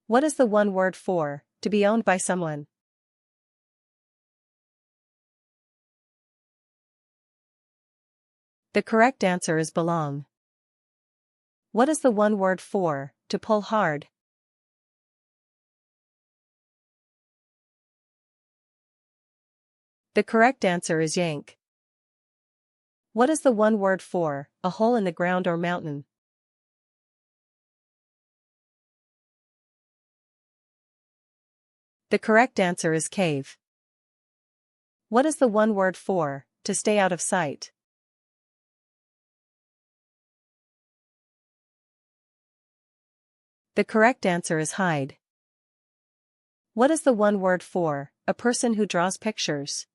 What is the one word for to be owned by someone? The correct answer is belong. What is the one word for to pull hard? The correct answer is yank. What is the one word for a hole in the ground or mountain? The correct answer is cave. What is the one word for to stay out of sight? The correct answer is hide. What is the one word for a person who draws pictures?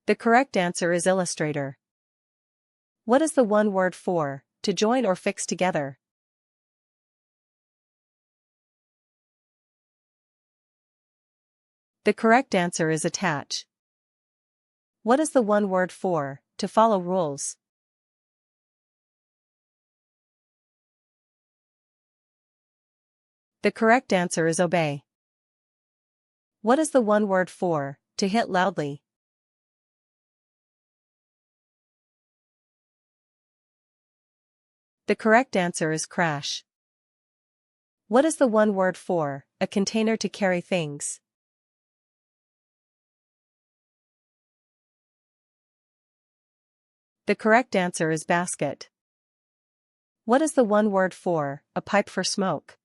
The correct answer is illustrator. What is the one word for to join or fix together? The correct answer is attach. What is the one word for to follow rules? The correct answer is obey. What is the one word for to hit loudly? The correct answer is crash. What is the one word for a container to carry things? The correct answer is basket. What is the one word for a pipe for smoke?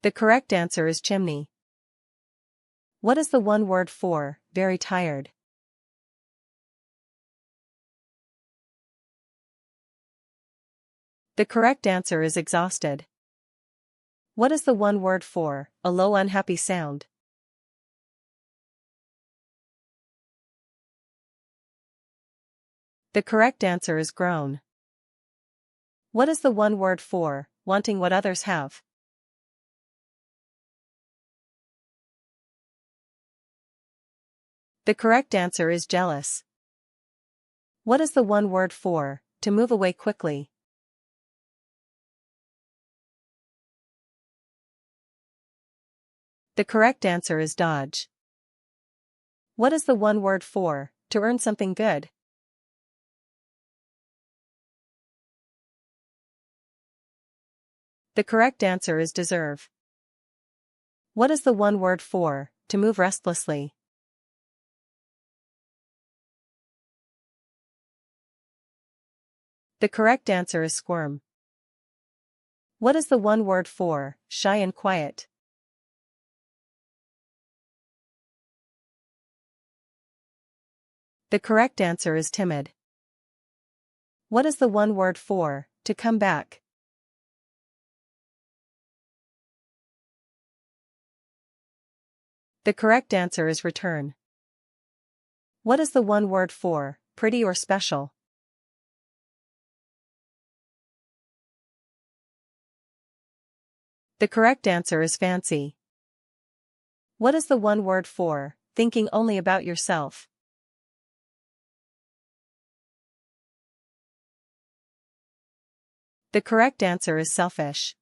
The correct answer is chimney. What is the one word for very tired? The correct answer is exhausted. What is the one word for a low unhappy sound? The correct answer is groan. What is the one word for wanting what others have? The correct answer is jealous. What is the one word for to move away quickly? The correct answer is dodge. What is the one word for to earn something good? The correct answer is deserve. What is the one word for to move restlessly? The correct answer is squirm. What is the one word for shy and quiet? The correct answer is timid. What is the one word for to come back? The correct answer is return. What is the one word for pretty or special? The correct answer is fancy. What is the one word for thinking only about yourself? The correct answer is selfish.